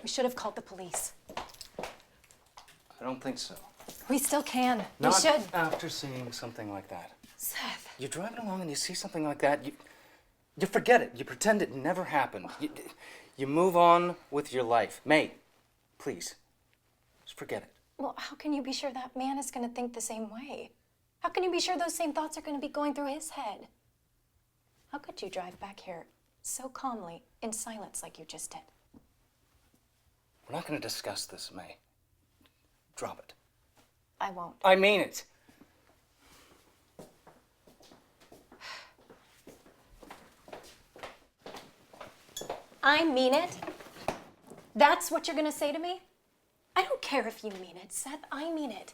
We should have called the police. I don't think so. We still can. Not we should. after seeing something like that. Seth. You're driving along and you see something like that, you forget it. You pretend it never happened. You move on with your life. May, please, just forget it. Well, how can you be sure that man is going to think the same way? How can you be sure those same thoughts are going to be going through his head? How could you drive back here so calmly, in silence like you just did? We're not going to discuss this, May. Drop it. I won't. I mean it. I mean it? That's what you're gonna say to me? I don't care if you mean it, Seth. I mean it.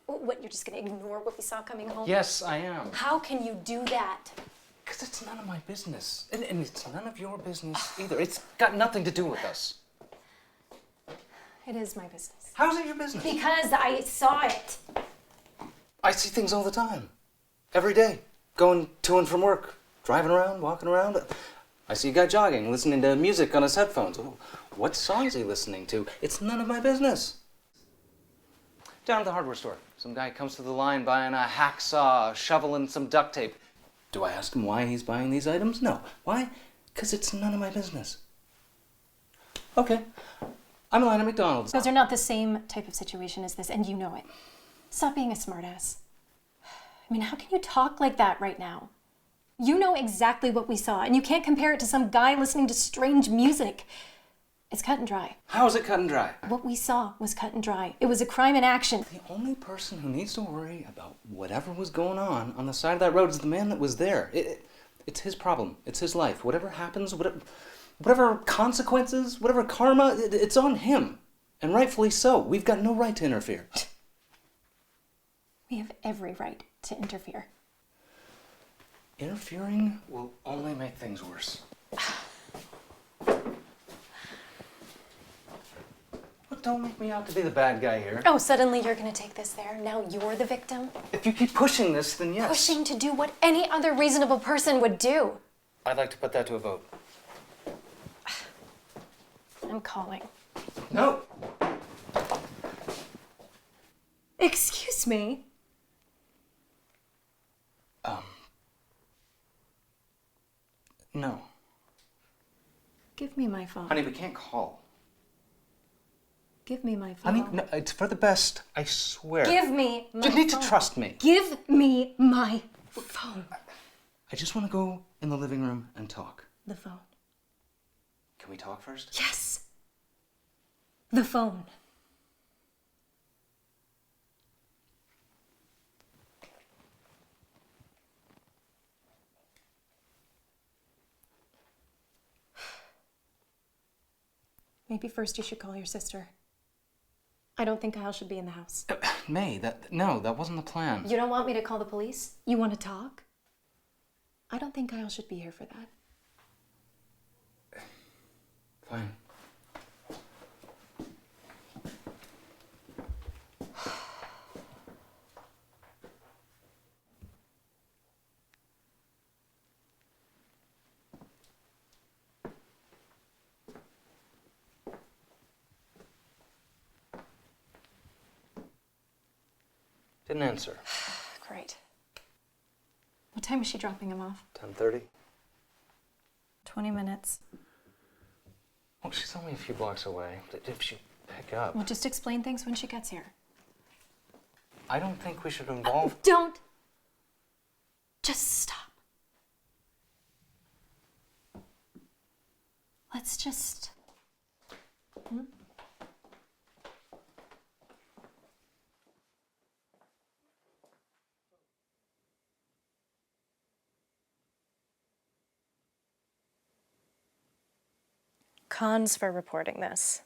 What, you're just gonna ignore what we saw coming home? Yes, I am. How can you do that? Because it's none of my business. And it's none of your business either. It's got nothing to do with us. It is my business. How's it your business? Because I saw it. I see things all the time. Every day. Going to and from work. Driving around, walking around. I see a guy jogging, listening to music on his headphones. Oh, what song is he listening to? It's none of my business. Down at the hardware store, some guy comes to the line buying a hacksaw, a shovel, and some duct tape. Do I ask him why he's buying these items? No. Why? Because it's none of my business. Okay. I'm in line at McDonald's. Those are not the same type of situation as this, and you know it. Stop being a smartass. I mean, how can you talk like that right now? You know exactly what we saw, and you can't compare it to some guy listening to strange music. It's cut and dry. How is it cut and dry? What we saw was cut and dry. It was a crime in action. The only person who needs to worry about whatever was going on the side of that road is the man that was there. It's his problem. It's his life. Whatever happens, whatever consequences, whatever karma, it's on him. And rightfully so. We've got no right to interfere. We have every right to interfere. Interfering will only make things worse. But don't make me out to be the bad guy here. Oh, suddenly you're gonna take this there? Now you're the victim? If you keep pushing this, then yes. Pushing to do what any other reasonable person would do. I'd like to put that to a vote. I'm calling. No. Excuse me? No. Give me my phone. Honey, we can't call. Give me my phone. Honey, no, it's for the best, I swear. Give me my phone. You need to trust me. Give me my phone. I just want to go in the living room and talk. The phone. Can we talk first? Yes. The phone. Maybe first you should call your sister. I don't think Kyle should be in the house. May, that wasn't the plan. You don't want me to call the police? You want to talk? I don't think Kyle should be here for that. Fine. Didn't answer. Great. What time is she dropping him off? 10:30. 20 minutes. Well, she's only a few blocks away. If she pick up. Well, just explain things when she gets here. I don't think we should involve... Don't. Just stop. Let's just... Cons for reporting this.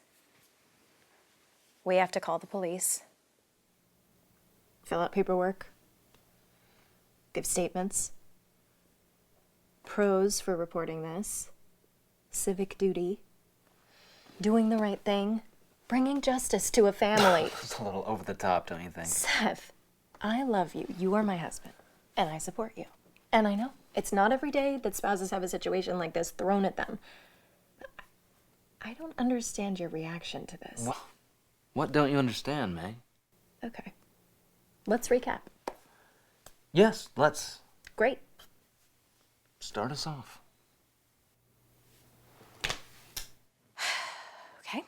We have to call the police. Fill out paperwork. Give statements. Pros for reporting this. Civic duty. Doing the right thing. Bringing justice to a family. It's a little over the top, don't you think? Seth, I love you. You are my husband. And I support you. And I know it's not every day that spouses have a situation like this thrown at them. I don't understand your reaction to this. What don't you understand, May? Okay. Let's recap. Yes, let's Great. start us off. Okay.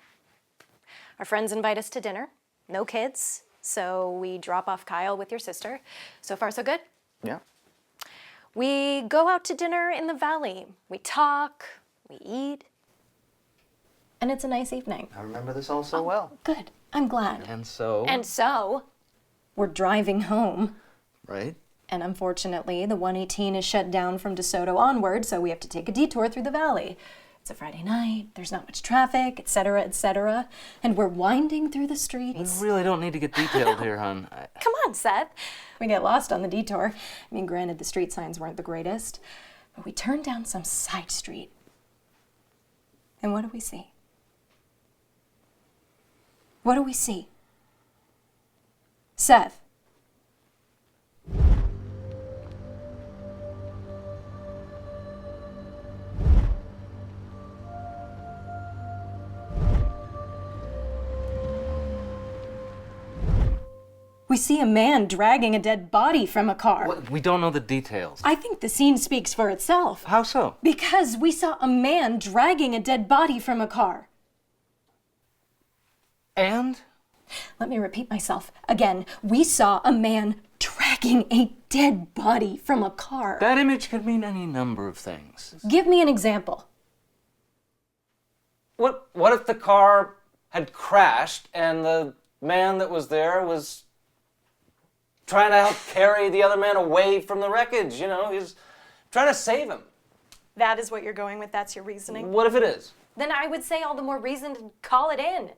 Our friends invite us to dinner. No kids. So we drop off Kyle with your sister. So far, so good? Yeah. We go out to dinner in the valley. We talk, we eat. And it's a nice evening. I remember this all so well. Good. I'm glad. And so? And so, we're driving home. Right? And unfortunately, the 118 is shut down from DeSoto onward, so we have to take a detour through the valley. It's a Friday night, there's not much traffic, etc., and we're winding through the streets. We really don't need to get detailed here, hon. Come on, Seth. We get lost on the detour. I mean, granted, the street signs weren't the greatest, but we turned down some side street. And what do we see? What do we see? Seth. We see a man dragging a dead body from a car. What? We don't know the details. I think the scene speaks for itself. How so? Because we saw a man dragging a dead body from a car. And? Let me repeat myself. Again, we saw a man dragging a dead body from a car. That image could mean any number of things. Give me an example. What if the car had crashed and the man that was there was trying to help carry the other man away from the wreckage? You know, he's trying to save him. That is what you're going with? That's your reasoning? What if it is? Then I would say all the more reason to call it in.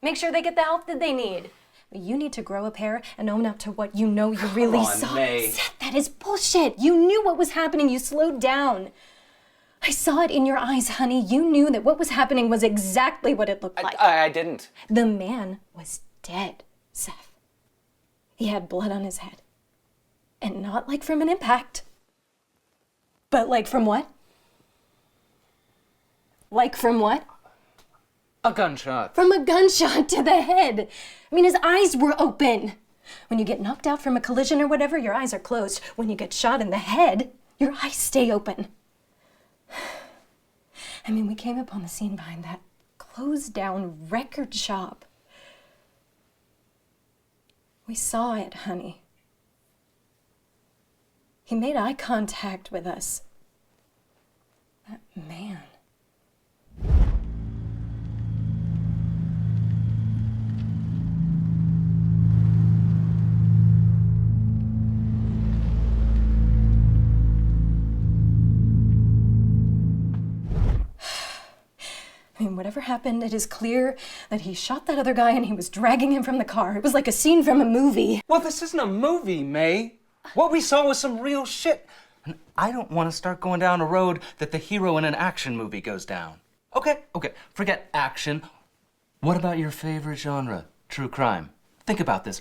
Make sure they get the help that they need. You need to grow a pair and own up to what you know you really saw. May. Seth, that is bullshit. You knew what was happening. You slowed down. I saw it in your eyes, honey. You knew that what was happening was exactly what it looked like. I didn't. The man was dead, Seth. He had blood on his head. And not like from an impact. But like from what? Like from what? A gunshot. From a gunshot to the head. I mean, his eyes were open. When you get knocked out from a collision or whatever, your eyes are closed. When you get shot in the head, your eyes stay open. I mean, we came upon the scene behind that closed down record shop. We saw it, honey. He made eye contact with us. That man. I mean, whatever happened, it is clear that he shot that other guy and he was dragging him from the car. It was like a scene from a movie. Well, this isn't a movie, May. What we saw was some real shit. And I don't want to start going down a road that the hero in an action movie goes down. Okay, forget action. What about your favorite genre, true crime? Think about this.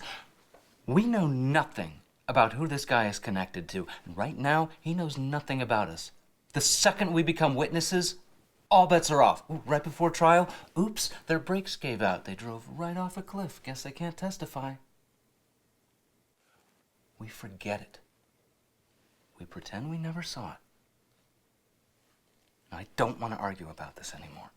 We know nothing about who this guy is connected to. And right now, he knows nothing about us. The second we become witnesses, all bets are off. Ooh, right before trial, oops, their brakes gave out. They drove right off a cliff. Guess they can't testify. We forget it. We pretend we never saw it. I don't want to argue about this anymore.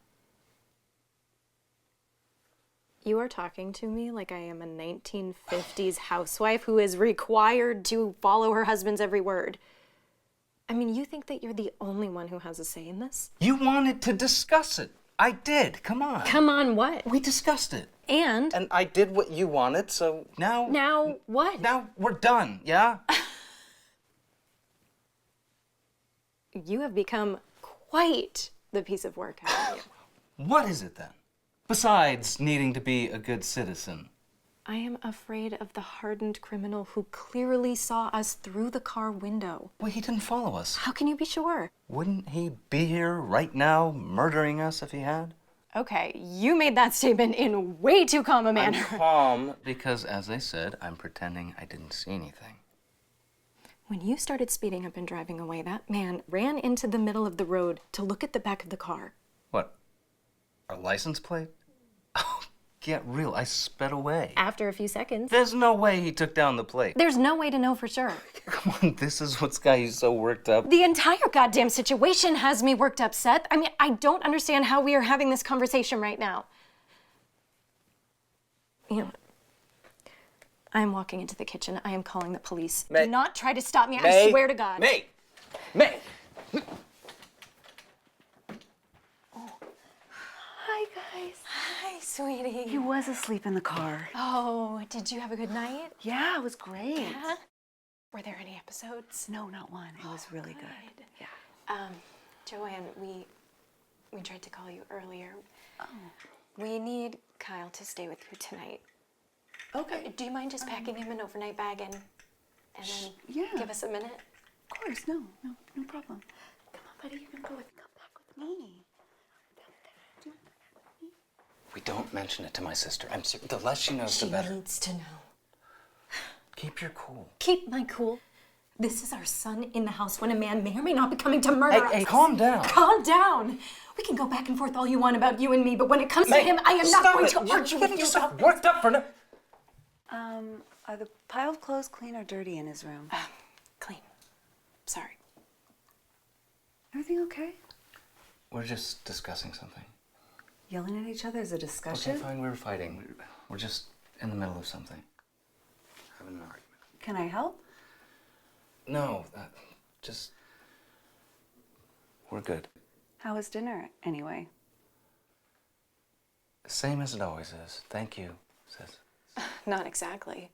You are talking to me like I am a 1950s housewife who is required to follow her husband's every word. I mean, you think that you're the only one who has a say in this? You wanted to discuss it. I did. Come on. Come on, what? We discussed it. And I did what you wanted, so now... Now what? Now we're done, yeah? You have become quite the piece of work, haven't you? What is it then? Besides needing to be a good citizen. I am afraid of the hardened criminal who clearly saw us through the car window. Well, he didn't follow us. How can you be sure? Wouldn't he be here right now murdering us if he had? Okay, you made that statement in way too calm a manner. I'm calm because, as I said, I'm pretending I didn't see anything. When you started speeding up and driving away, that man ran into the middle of the road to look at the back of the car. What? A license plate? Oh, get real. I sped away. After a few seconds. There's no way he took down the plate. There's no way to know for sure. Come on, this is what's got you so worked up. The entire goddamn situation has me worked up, Seth. I mean, I don't understand how we are having this conversation right now. You know what? I am walking into the kitchen. I am calling the police. May. Do not try to stop me. May. I swear to God. May! Hi, guys. Hi, sweetie. He was asleep in the car. Oh, did you have a good night? Yeah, it was great. Yeah? Were there any episodes? No, not one. It was really good. Yeah. Joanne, we tried to call you earlier. Oh. We need Kyle to stay with you tonight. Okay. Do you mind just packing him an overnight bag and then yeah. give us a minute? Of course. No problem. Come on, buddy. You're gonna go come back with me. We don't mention it to my sister. I'm serious. The less she knows, the better. She needs to know. Keep your cool. Keep my cool. This is our son in the house when a man may or may not be coming to murder us. Hey, calm down. Calm down. We can go back and forth all you want about you and me, but when it comes to him, I am not going to argue with you about this. Worked up for no. Are the pile of clothes clean or dirty in his room? Clean. Sorry. Everything okay? We're just discussing something. Yelling at each other is a discussion? Okay, fine. We were fighting. We're just in the middle of something. Having an argument. Can I help? No, just... We're good. How was dinner, anyway? Same as it always is. Thank you, sis. Not exactly.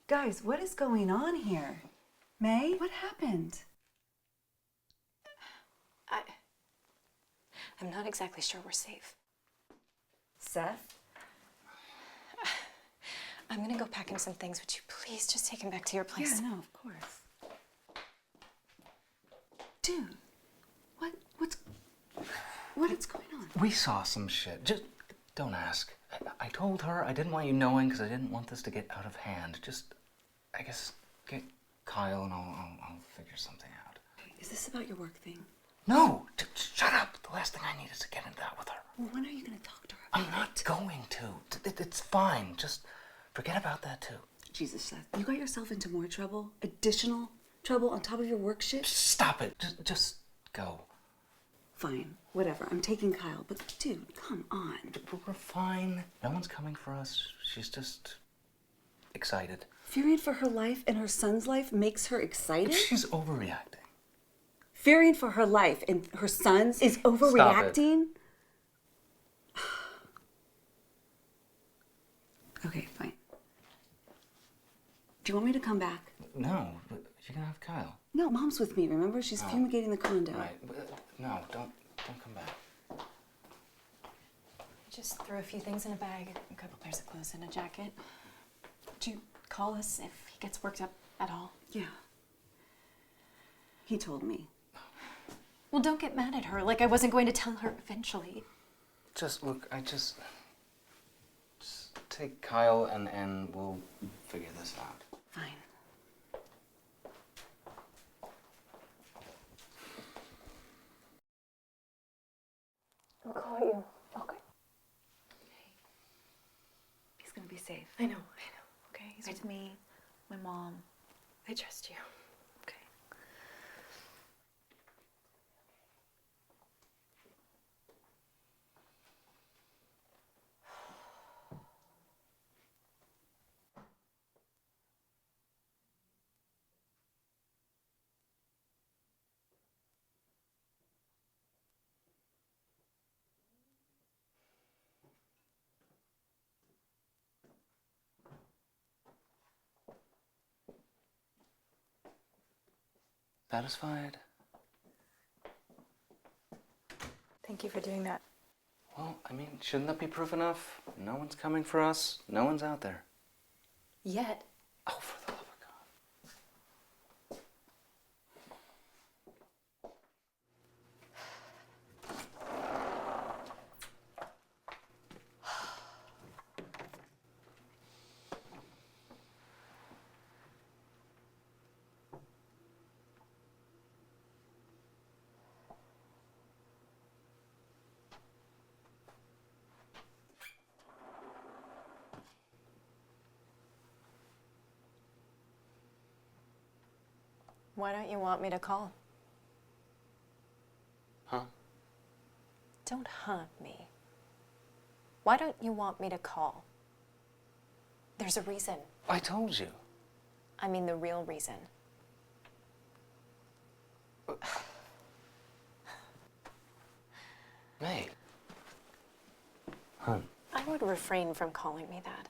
Guys, what is going on here? May, what happened? I'm not exactly sure we're safe. Seth? I'm gonna go pack him some things. Would you please just take him back to your place? Yeah, no, of course. Dude, what is going on? We saw some shit. Just don't ask. I told her I didn't want you knowing because I didn't want this to get out of hand. Just, I guess, get Kyle and I'll figure something out. Is this about your work thing? No! Shut up! The last thing I need is to get into that with her. Well, when are you gonna talk to her? I'm not going to. It's fine. Just forget about that too. Jesus, Seth, you got yourself into more trouble? Additional trouble on top of your work shit? Stop it. Just go. Fine, whatever. I'm taking Kyle, but dude, come on. We're fine. No one's coming for us. She's just excited. Fearing for her life and her son's life makes her excited? She's overreacting. Fearing for her life and her son's is overreacting? Okay, fine. Do you want me to come back? No, but you're gonna have Kyle. No, Mom's with me, remember? She's fumigating the condo. Right. No, don't come back. Just throw a few things in a bag, a couple pairs of clothes and a jacket. Would you call us if he gets worked up at all? Yeah. He told me. Well, don't get mad at her, like I wasn't going to tell her eventually. Just look, just take Kyle and we'll figure this out. Fine. I'll call you. Okay. He's gonna be safe. I know. Okay. It's me, my mom. I trust you. Okay. Satisfied? Thank you for doing that. Well, I mean, shouldn't that be proof enough? No one's coming for us. No one's out there. Yet. Oh, for the love of God. Why don't you want me to call? Huh? Don't me. Why don't you want me to call? There's a reason. I told you. I mean the real reason. May. Hun, I would refrain from calling me that.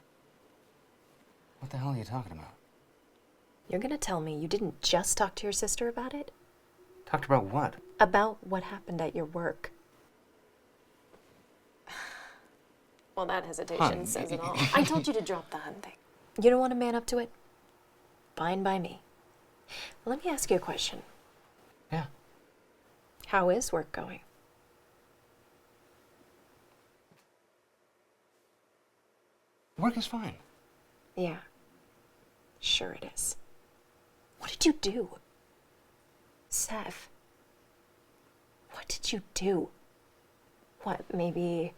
what the hell are you talking about? You're gonna tell me you didn't just talk to your sister about it? Talked about what? About what happened at your work. Well, that hesitation Hun, says it all. I told you to drop the hun thing. You don't want to man up to it? Fine by me. Well, let me ask you a question. Yeah. How is work going? Work is fine. Yeah. Sure it is. What did you do? Seth. What did you do? What, maybe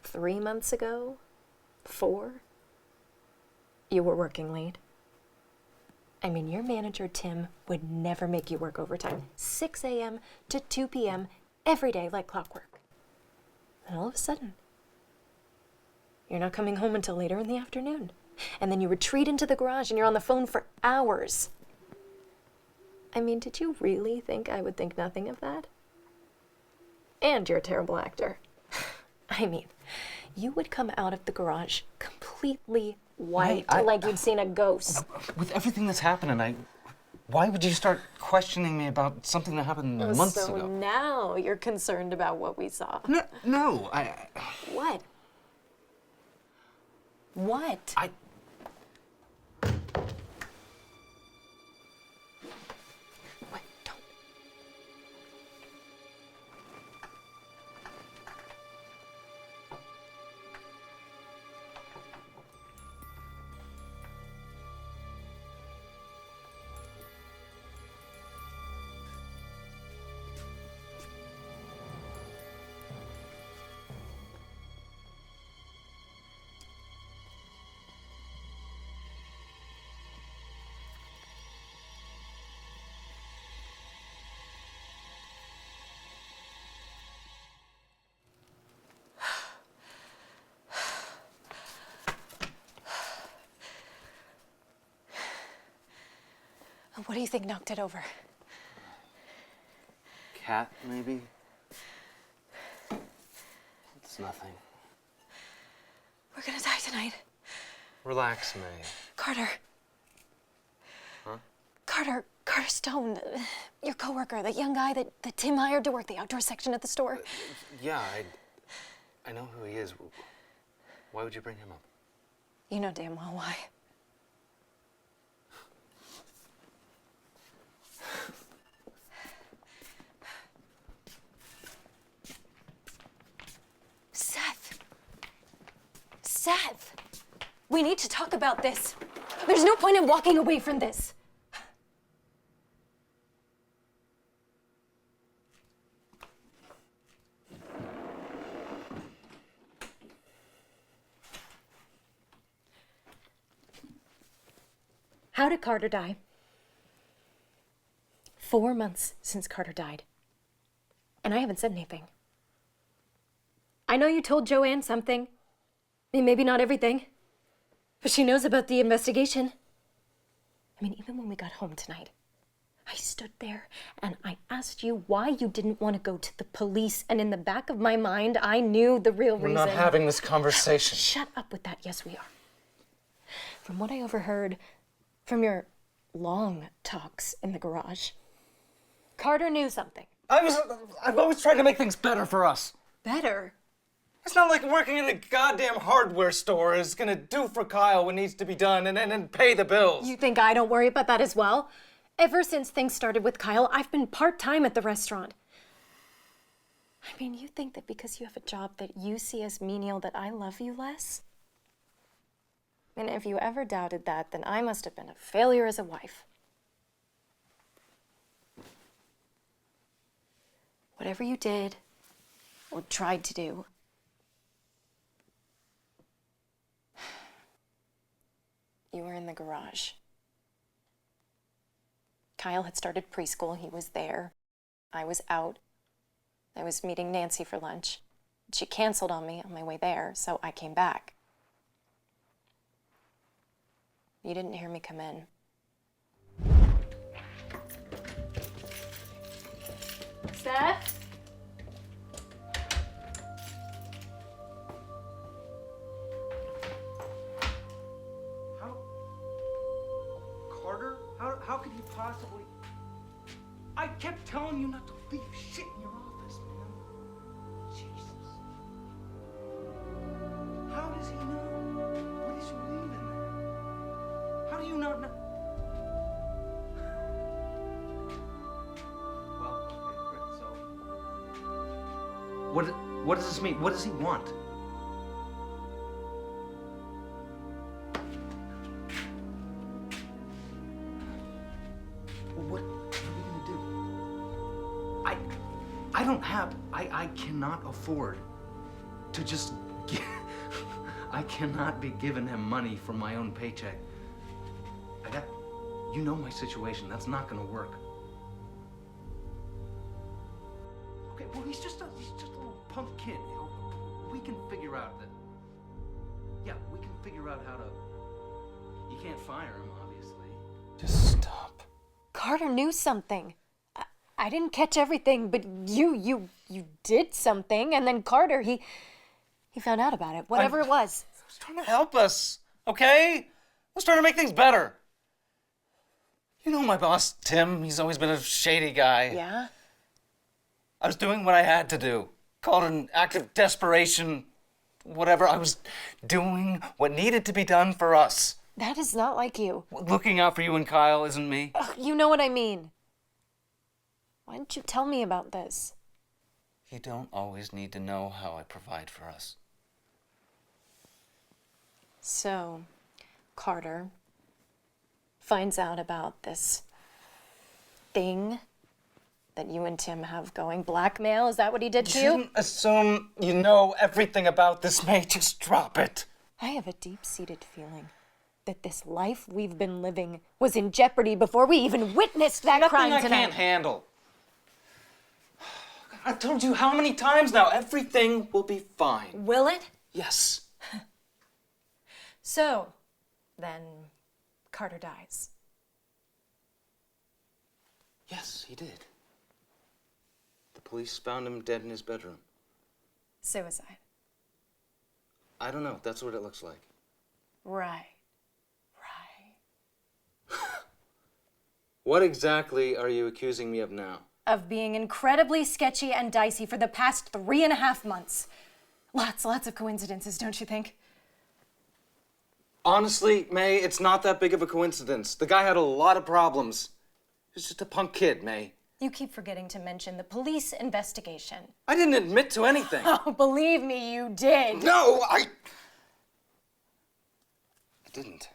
3 months ago? 4? You were working late? I mean, your manager, Tim, would never make you work overtime. 6 a.m. to 2 p.m. every day like clockwork. And all of a sudden, you're not coming home until later in the afternoon. And then you retreat into the garage and you're on the phone for hours. I mean, did you really think I would think nothing of that? And you're a terrible actor. I mean, you would come out of the garage completely white, like you'd seen a ghost. With everything that's happening, why would you start questioning me about something that happened months So ago? now you're concerned about what we saw. No, What? What? Wait, don't. What do you think knocked it over? Cat, maybe? It's nothing. We're gonna die tonight. Relax, May. Carter. Huh? Carter Stone, your coworker, the young guy that Tim hired to work the outdoor section at the store. Yeah, I know who he is. Why would you bring him up? You know damn well why. Seth! We need to talk about this. There's no point in walking away from this. How did Carter die? 4 months since Carter died. And I haven't said anything. I know you told Joanne something. I mean, maybe not everything. But she knows about the investigation. I mean, even when we got home tonight, I stood there and I asked you why you didn't want to go to the police. And in the back of my mind, I knew the real reason. We're not having this conversation. Shut up with that. Yes, we are. From what I overheard from your long talks in the garage, Carter knew something. I've always tried to make things better for us. Better? It's not like working in a goddamn hardware store is gonna do for Kyle what needs to be done and pay the bills. You think I don't worry about that as well? Ever since things started with Kyle, I've been part-time at the restaurant. I mean, you think that because you have a job that you see as menial that I love you less? And if you ever doubted that, then I must have been a failure as a wife. Whatever you did, or tried to do, you were in the garage. Kyle had started preschool. He was there. I was out. I was meeting Nancy for lunch. She canceled on me on my way there, so I came back. You didn't hear me come in. Seth? Carter? How could you possibly... I kept telling you not to leave shit in your office, man. Jesus. How does he know? What is you leaving there? How do you not know? Well, okay, great, so... What does this mean? What does he want? What are we gonna do? I don't have, I cannot afford to just I cannot be giving him money from my own paycheck. You know my situation, that's not gonna work. Okay, well he's just a little punk kid. We can figure out that, yeah, we can figure out how to, you can't fire him, obviously. Just stop. Carter knew something. I didn't catch everything, but you did something, and then Carter, he found out about it, whatever it was. I was trying to help us, okay? I was trying to make things better. You know my boss, Tim, he's always been a shady guy. Yeah? I was doing what I had to do. Called it an act of desperation, whatever. I was doing what needed to be done for us. That is not like you. Looking out for you and Kyle isn't me. Ugh, you know what I mean. Why didn't you tell me about this? You don't always need to know how I provide for us. So, Carter finds out about this thing that you and Tim have going. Blackmail, is that what he did to you? Shouldn't assume you know everything about this, May. Just drop it. I have a deep-seated feeling that this life we've been living was in jeopardy before we even witnessed that crime tonight. Nothing I can't handle. I've told you how many times now, everything will be fine. Will it? Yes. So, then Carter dies. Yes, he did. The police found him dead in his bedroom. Suicide. I don't know. That's what it looks like. Right. What exactly are you accusing me of now? Of being incredibly sketchy and dicey for the past 3.5 months. Lots of coincidences, don't you think? Honestly, May, it's not that big of a coincidence. The guy had a lot of problems. He's just a punk kid, May. You keep forgetting to mention the police investigation. I didn't admit to anything. Oh, believe me, you did. No, I didn't.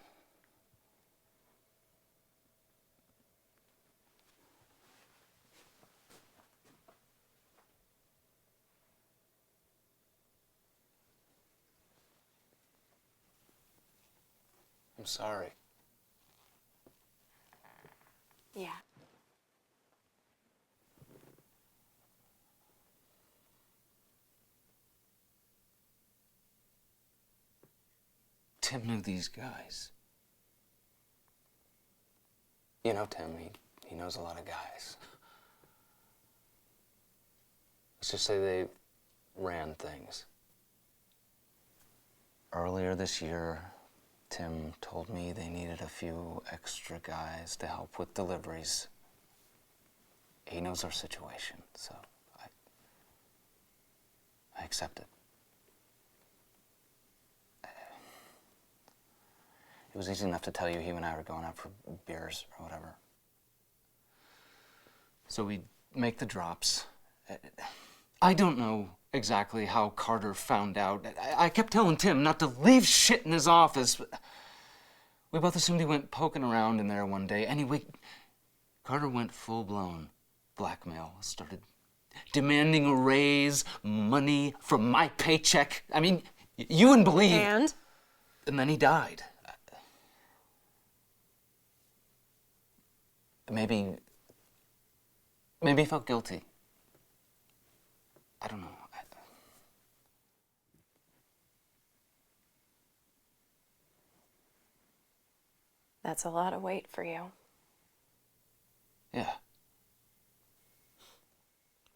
I'm sorry. Yeah. Tim knew these guys. You know Tim, he knows a lot of guys. Let's just say they ran things. Earlier this year, Tim told me they needed a few extra guys to help with deliveries. He knows our situation, so I accept it. It was easy enough to tell you he and I were going out for beers or whatever. So we make the drops. I don't know exactly how Carter found out. I kept telling Tim not to leave shit in his office. But we both assumed he went poking around in there one day. Anyway, Carter went full-blown blackmail. Started demanding a raise, money from my paycheck. I mean, you wouldn't believe. And then he died. Maybe he felt guilty. I don't know. That's a lot of weight for you. Yeah.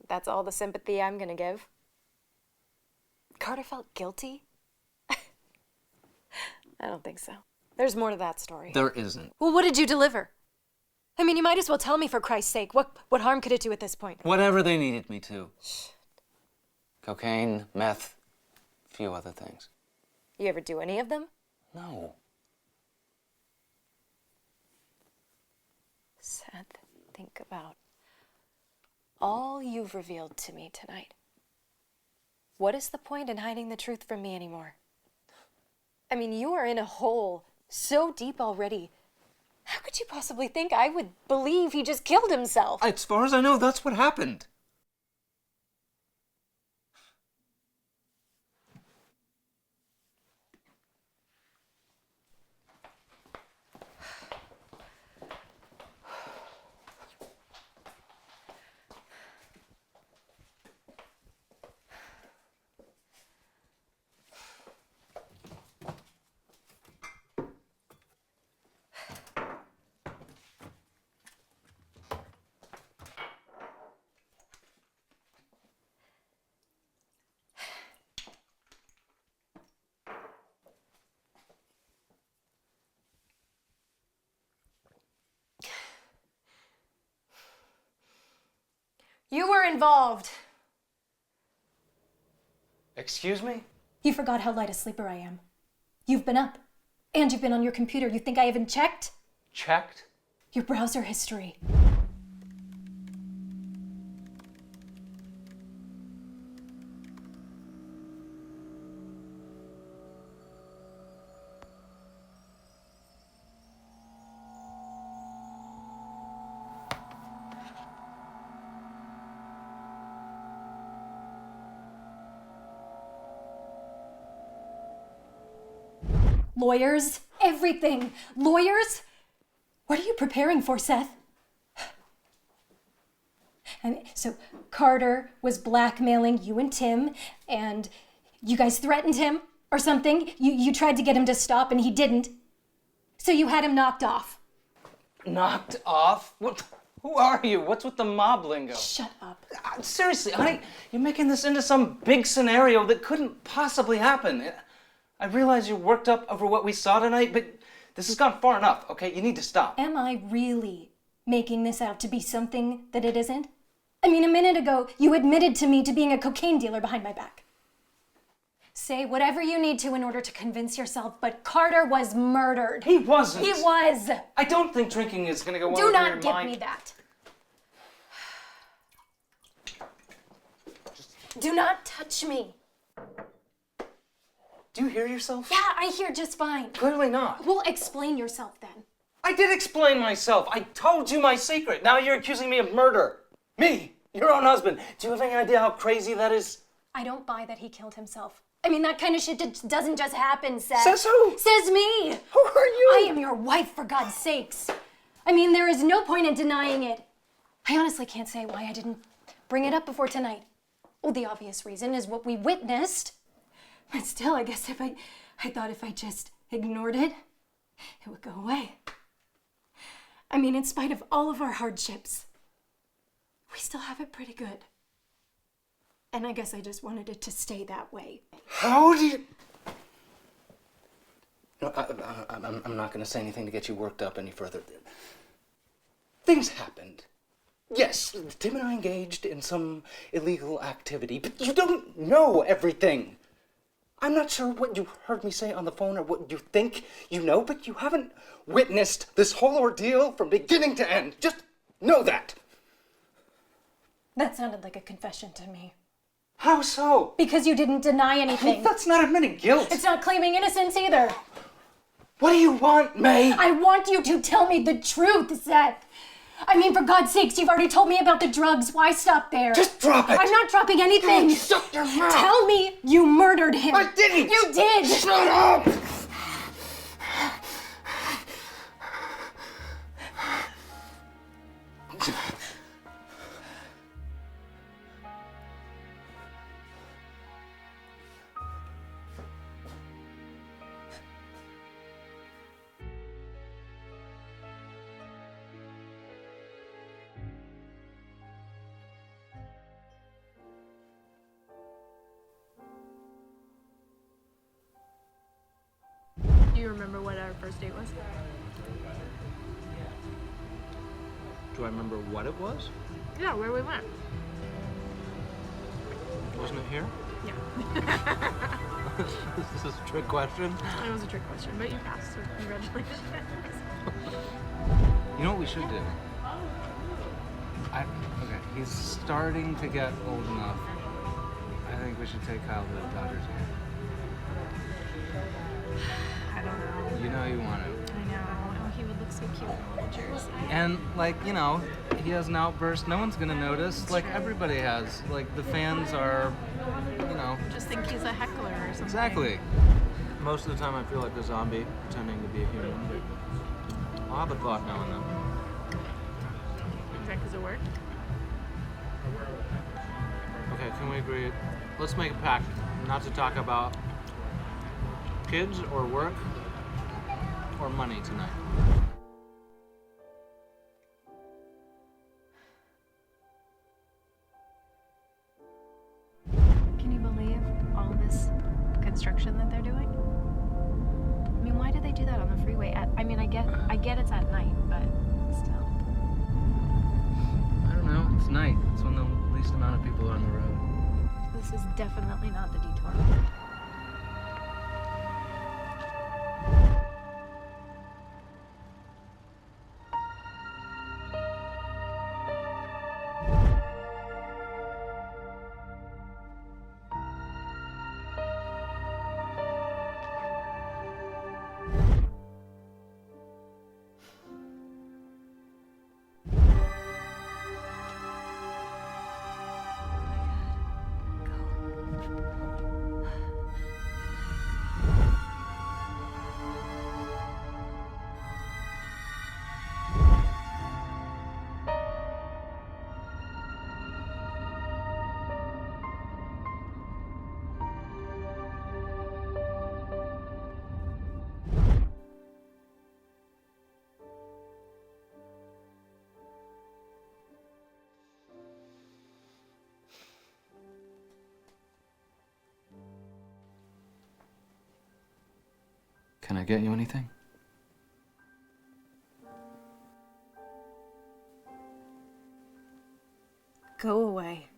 That's all the sympathy I'm gonna give. Carter felt guilty? I don't think so. There's more to that story. There isn't. Well, what did you deliver? I mean, you might as well tell me, for Christ's sake. What harm could it do at this point? Whatever they needed me to. Cocaine, meth, a few other things. You ever do any of them? No. Seth, think about all you've revealed to me tonight. What is the point in hiding the truth from me anymore? I mean, you are in a hole so deep already. How could you possibly think I would believe he just killed himself? As far as I know, that's what happened. You were involved. Excuse me? You forgot how light a sleeper I am. You've been up, and you've been on your computer. You think I haven't checked? Checked? Your browser history. Lawyers, everything. Lawyers? What are you preparing for, Seth? So Carter was blackmailing you and Tim, and you guys threatened him or something. You tried to get him to stop, and he didn't. So you had him knocked off. Knocked off? What? Who are you? What's with the mob lingo? Shut up. Seriously, honey, you're making this into some big scenario that couldn't possibly happen. I realize you're worked up over what we saw tonight, but this has gone far enough, okay? You need to stop. Am I really making this out to be something that it isn't? I mean, a minute ago, you admitted to me to being a cocaine dealer behind my back. Say whatever you need to in order to convince yourself, but Carter was murdered. He wasn't. He was. I don't think drinking is going to go well Do with your not give mind. me that. Do not touch me. Do you hear yourself? Yeah, I hear just fine. Clearly not. Well, explain yourself then. I did explain myself. I told you my secret. Now you're accusing me of murder. Me, your own husband. Do you have any idea how crazy that is? I don't buy that he killed himself. I mean, that kind of shit doesn't just happen, Seth. Says who? Says me. Who are you? I am your wife, for God's sakes. I mean, there is no point in denying it. I honestly can't say why I didn't bring it up before tonight. Well, the obvious reason is what we witnessed. But still, I guess I thought if I just ignored it, it would go away. I mean, in spite of all of our hardships, we still have it pretty good. And I guess I just wanted it to stay that way. How do you... No, I'm not going to say anything to get you worked up any further. Things happened. Yes, Tim and I engaged in some illegal activity, but you don't know everything. I'm not sure what you heard me say on the phone or what you think you know, but you haven't witnessed this whole ordeal from beginning to end. Just know that. That sounded like a confession to me. How so? Because you didn't deny anything. That's not admitting guilt. It's not claiming innocence either. What do you want, May? I want you to tell me the truth, Seth. I mean, for God's sakes, you've already told me about the drugs. Why stop there? Just drop it. I'm not dropping anything. Shut your mouth. Tell me you murdered him. I didn't. You did. Shut up. Do you remember what our first date was? Do I remember what it was? Yeah, where we went. Wasn't it here? Yeah. This is a trick question. It was a trick question, but you passed, so congratulations. You know what we should do? Okay, he's starting to get old enough. I think we should take Kyle to the Dodgers game. I don't know. You know you want to. I know. He would look so cute in a little jersey. And, like, you know, he has an outburst. No one's going to notice. It's Like, true. everybody has. Like, the fans are, you know. Just think he's a heckler or something. Exactly. Most of the time I feel like a zombie pretending to be a human. But I'll have a thought now and then. Is that because it worked? Okay, can we agree? Let's make a pact not to talk about kids or work or money tonight. Can you believe all this construction that they're doing? I mean, why do they do that on the freeway? I get it's at night, but still. I don't know. It's night. It's when the least amount of people are on the road. This is definitely not the detour. Can I get you anything? Go away.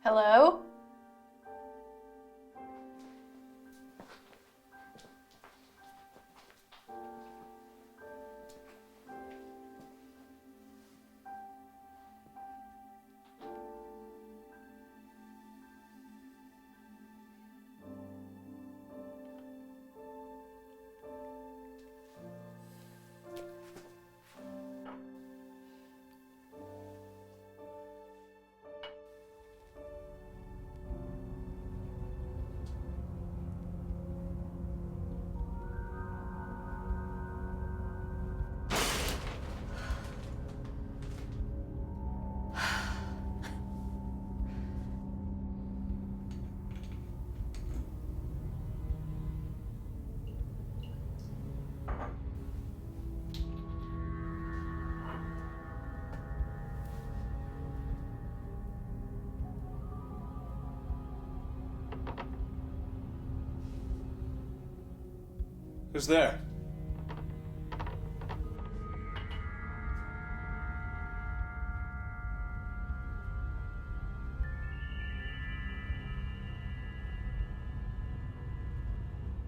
Hello? Who's there?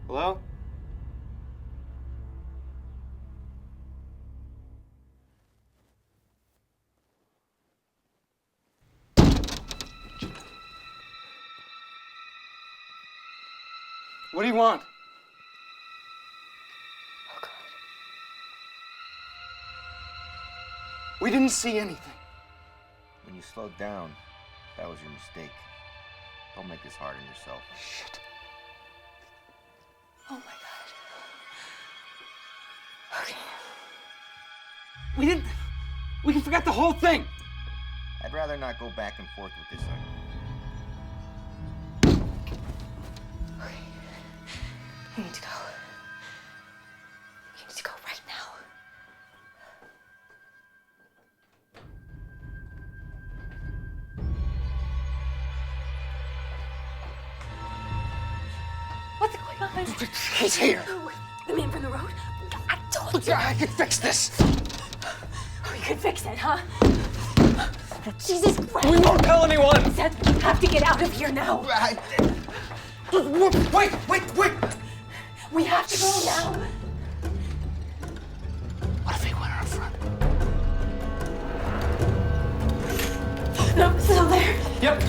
Hello? What do you want? Oh, God. We didn't see anything. When you slowed down, that was your mistake. Don't make this hard on yourself. Shit. Oh, my God. Okay. We can forget the whole thing. I'd rather not go back and forth with this argument. Okay. We need to go. We need to go right now. What's going on? He's here. The man from the road? I told you. I can fix this. We could fix it, huh? Jesus Christ. We won't tell anyone. Seth, you have to get out of here now. Wait. We have to go now. What if he went out front? No, still there. Yep.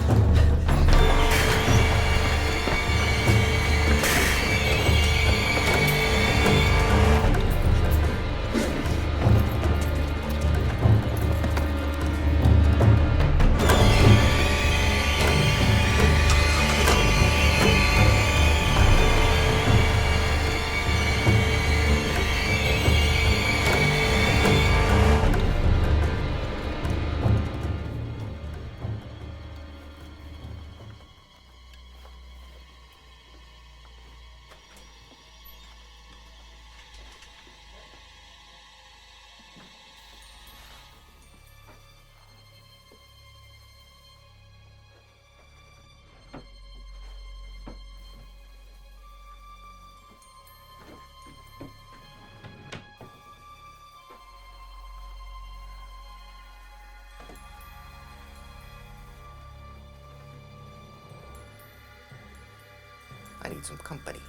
I need some company.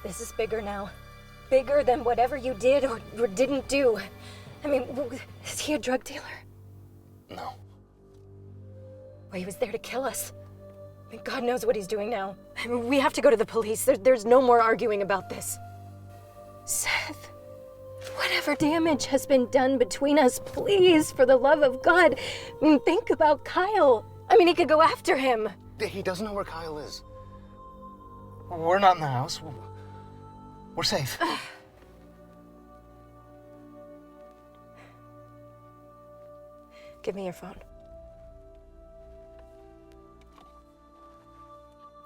This is bigger now. Bigger than whatever you did or didn't do. I mean, is he a drug dealer? No. Well, he was there to kill us. I mean, God knows what he's doing now. I mean, we have to go to the police. There's no more arguing about this. Seth, whatever damage has been done between us, please, for the love of God, I mean, think about Kyle. I mean, he could go after him. He doesn't know where Kyle is. We're not in the house. We're safe. Give me your phone.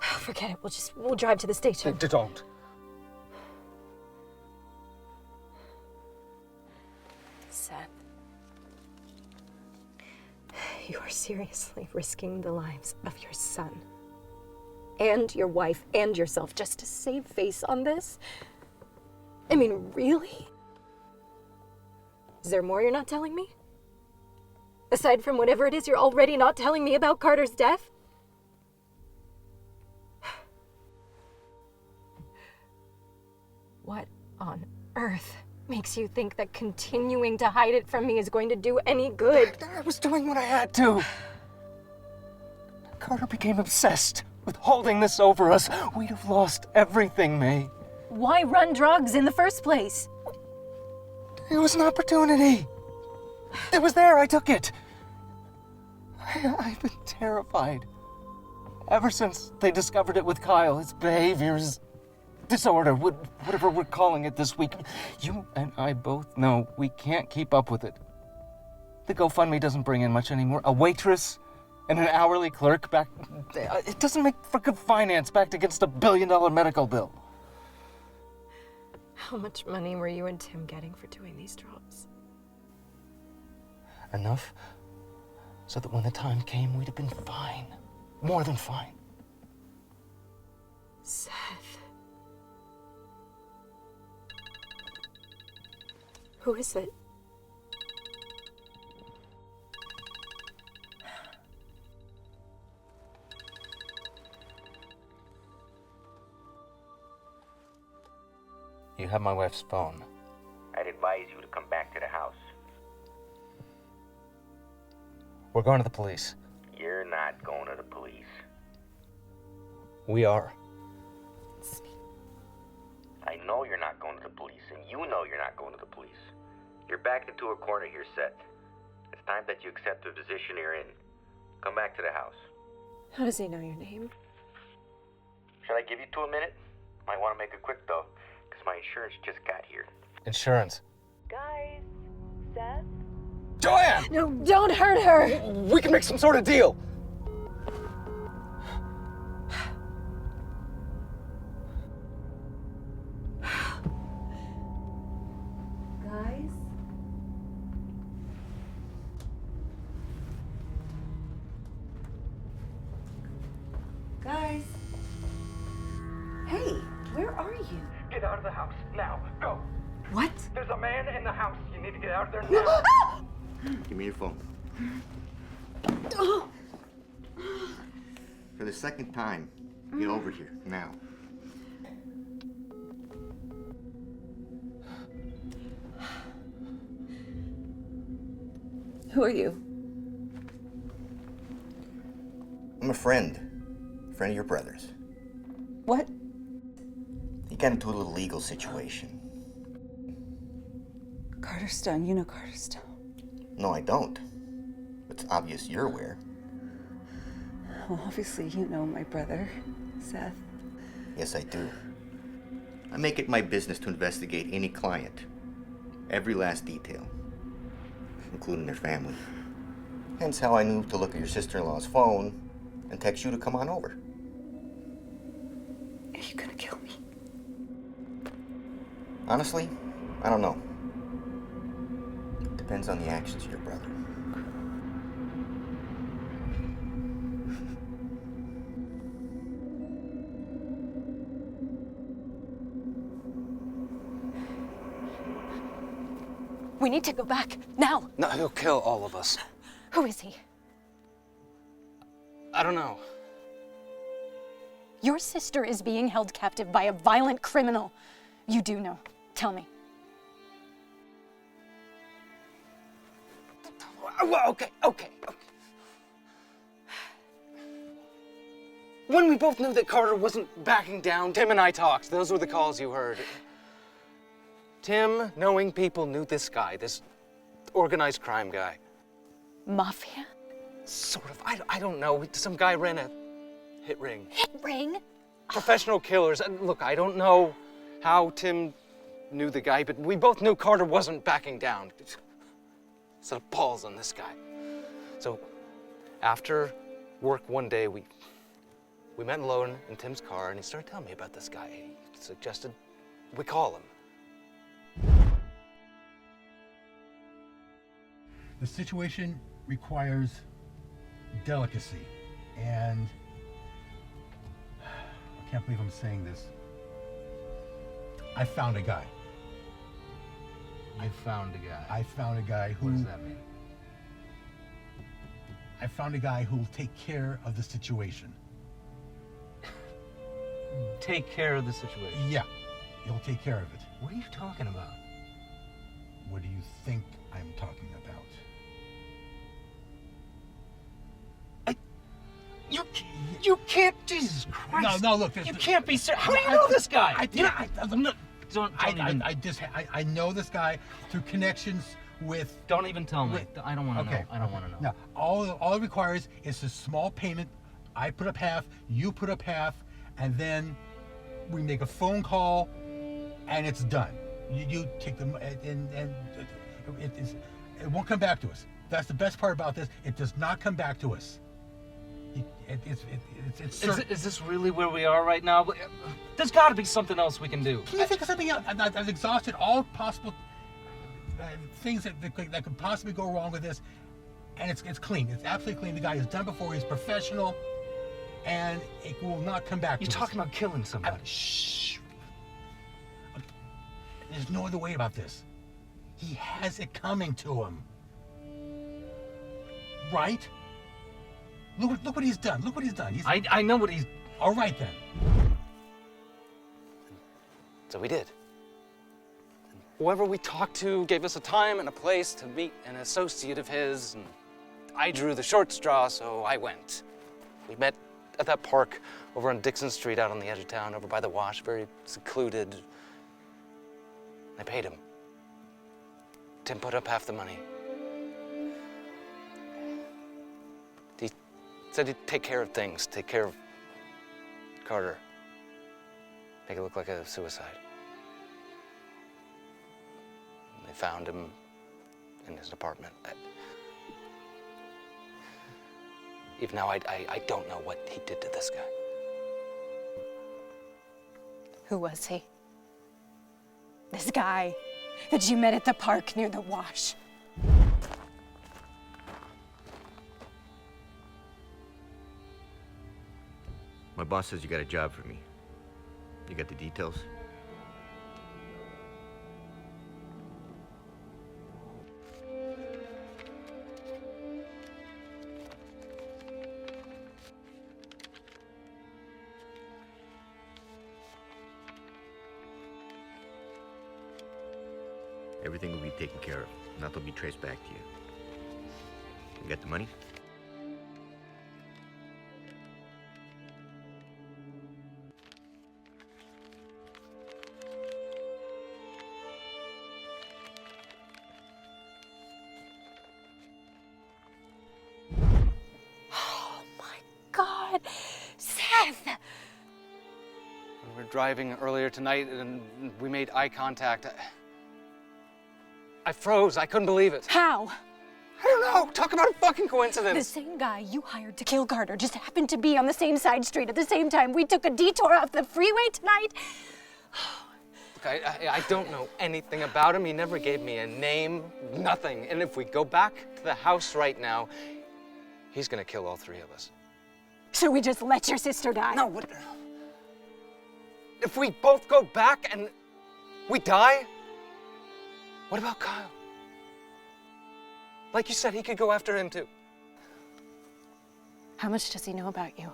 Forget it. We'll drive to the station. Don't. Seth, you are seriously risking the lives of your son and your wife and yourself just to save face on this? I mean, really? Is there more you're not telling me? Aside from whatever it is you're already not telling me about Carter's death? What on earth makes you think that continuing to hide it from me is going to do any good? I was doing what I had to. Carter became obsessed with holding this over us. We'd have lost everything, May. Why run drugs in the first place? It was an opportunity. It was there, I took it. I've been terrified. Ever since they discovered it with Kyle, his behaviors, disorder, whatever we're calling it this week. You and I both know we can't keep up with it. The GoFundMe doesn't bring in much anymore. A waitress and an hourly clerk it doesn't make for good finance backed against $1 billion medical bill. How much money were you and Tim getting for doing these drops? Enough so that when the time came, we'd have been fine. More than fine. Seth. Who is it? You have my wife's phone. I'd advise you to come back to the house. We're going to the police. You're not going to the police. We are. I know you're not going to the police, and you know you're not going to the police. You're backed into a corner here, Seth. It's time that you accept the position you're in. Come back to the house. How does he know your name? Should I give you 2 minutes? Might want to make it quick, though, because my insurance just got here. Insurance. Guys, Seth? Joanne! No, don't hurt her! We can make some sort of deal. Guys? Guys? Hey, where are you? Get out of the house, now, go! What? There's a man in the house, you need to get out of there now! Give me your phone. For the second time, get over here, now. Who are you? I'm a friend. Friend of your brother's. What? He got into a little legal situation. Carter Stone. You know Carter Stone. No, I don't. It's obvious you're aware. Well, obviously you know my brother, Seth. Yes, I do. I make it my business to investigate any client. Every last detail. Including their family. Hence how I knew to look at your sister-in-law's phone and text you to come on over. Are you gonna kill me? Honestly, I don't know. Depends on the actions of your brother. We need to go back, now! No, he'll kill all of us. Who is he? I don't know. Your sister is being held captive by a violent criminal. You do know. Tell me. Well, okay. When we both knew that Carter wasn't backing down, Tim and I talked. Those were the calls you heard. Tim, knowing people, knew this guy, this organized crime guy. Mafia? Sort of. I don't know. Some guy ran a hit ring. Hit ring? Professional killers. And look, I don't know how Tim knew the guy, but we both knew Carter wasn't backing down. Set of balls on this guy. So, after work one day, we met alone in Tim's car, and he started telling me about this guy. He suggested we call him. The situation requires delicacy, and I can't believe I'm saying this. I found a guy. I found a guy. I found a guy who... What does that mean? I found a guy who will take care of the situation. Take care of the situation. Yeah, he'll take care of it. What are you talking about? What do you think I'm talking about? You can't, Jesus Christ. No, look. You can't be serious. How do you know this guy? I know this guy through connections with... Don't even tell me. I don't want to know. I don't want to know. Now, all it requires is a small payment. I put up half, you put up half, and then we make a phone call, and it's done. You take them, and it won't come back to us. That's the best part about this. It does not come back to us. It's Is this really where we are right now? There's got to be something else we can do. Can you think of something else? I've exhausted all possible things that could possibly go wrong with this, and it's clean. It's absolutely clean. The guy has done before. He's professional, and it will not come back to us. You're talking about killing somebody. Shh. There's no other way about this. He has it coming to him. Right? Look what he's done. Look what he's done. I know what he's... All right then. So we did. Whoever we talked to gave us a time and a place to meet an associate of his, and I drew the short straw, so I went. We met at that park over on Dixon Street out on the edge of town, over by the wash, very secluded. I paid him. Tim put up half the money. He said he'd take care of things, take care of Carter. Make it look like a suicide. And they found him in his apartment. Even now, I don't know what he did to this guy. Who was he? This guy that you met at the park near the wash. My boss says you got a job for me. You got the details? Everything will be taken care of. Nothing will be traced back to you. You got the money? Oh my God, Seth! We were driving earlier tonight and we made eye contact. I froze. I couldn't believe it. How? I don't know. Talk about a fucking The coincidence. same guy you hired to kill Carter just happened to be on the same side street at the same time. We took a detour off the freeway tonight. Look, I don't know anything about him. He never gave me a name, nothing. And if we go back to the house right now, he's gonna kill all three of us. So we just let your sister die? No, what? If we both go back and we die, what about Kyle? Like you said, he could go after him too. How much does he know about you?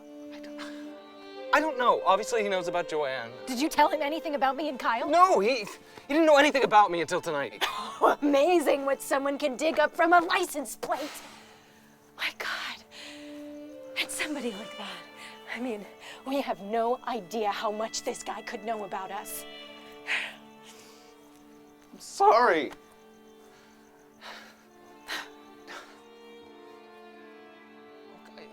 I don't know. Obviously, he knows about Joanne. Did you tell him anything about me and Kyle? No, he didn't know anything about me until tonight. Amazing what someone can dig up from a license plate. My God. And somebody like that. I mean, we have no idea how much this guy could know about us. I'm sorry. Okay.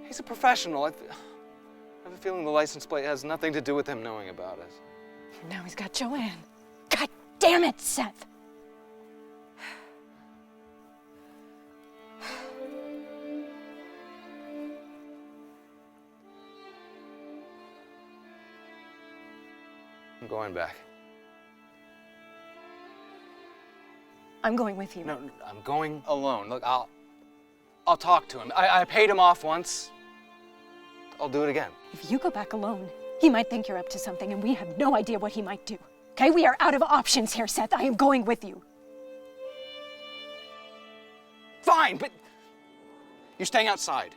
He's a professional. I have a feeling the license plate has nothing to do with him knowing about us. Now he's got Joanne. God damn it, Seth. I'm going back. I'm going with you. No, I'm going alone. Look, I'll talk to him. I paid him off once. I'll do it again. If you go back alone, he might think you're up to something, and we have no idea what he might do. Okay, we are out of options here, Seth. I am going with you. Fine, but you're staying outside.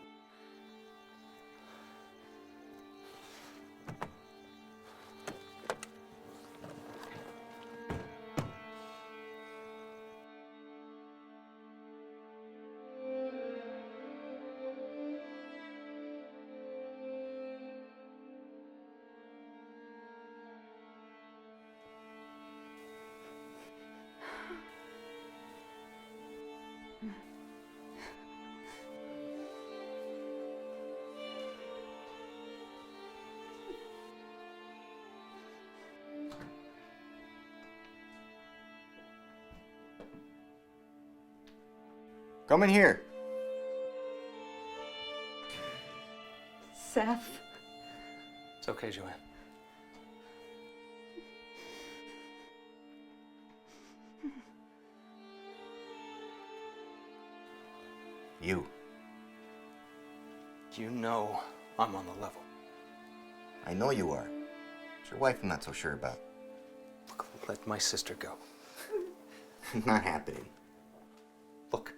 Come in here. Seth. It's okay, Joanne. You. You know I'm on the level. I know you are. It's your wife I'm not so sure about. Look, let my sister go. Not happening. Look,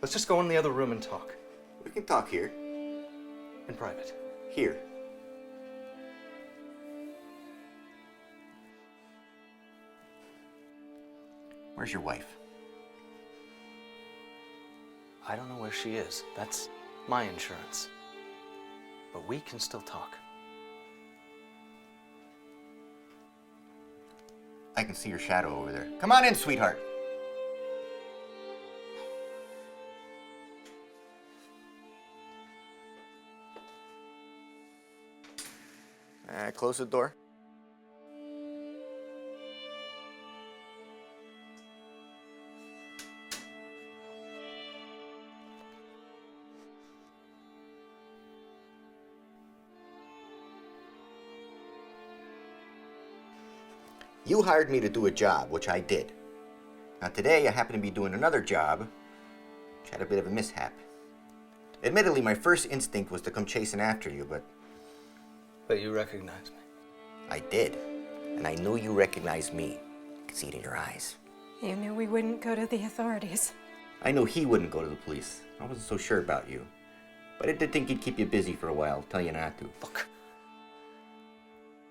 let's just go in the other room and talk. We can talk here. In private. Here. Where's your wife? I don't know where she is. That's my insurance. But we can still talk. I can see your shadow over there. Come on in, sweetheart. Close the door. You hired me to do a job, which I did. Now today, I happen to be doing another job, which had a bit of a mishap. Admittedly, my first instinct was to come chasing after you, but... But you recognize me. I did. And I knew you recognized me. I could see it in your eyes. You knew we wouldn't go to the authorities. I knew he wouldn't go to the police. I wasn't so sure about you. But I did think he'd keep you busy for a while, tell you not to. Look,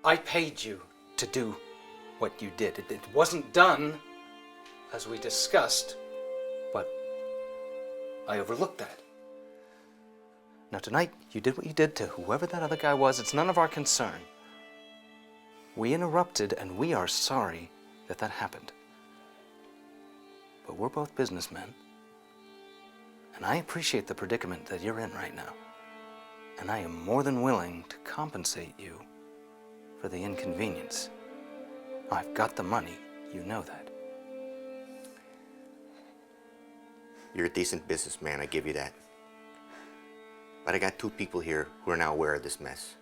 I paid you to do what you did. It wasn't done as we discussed, but I overlooked that. Now tonight, you did what you did to whoever that other guy was. It's none of our concern. We interrupted, and we are sorry that that happened. But we're both businessmen, and I appreciate the predicament that you're in right now. And I am more than willing to compensate you for the inconvenience. I've got the money, you know that. You're a decent businessman, I give you that. But I got two people here who are now aware of this mess.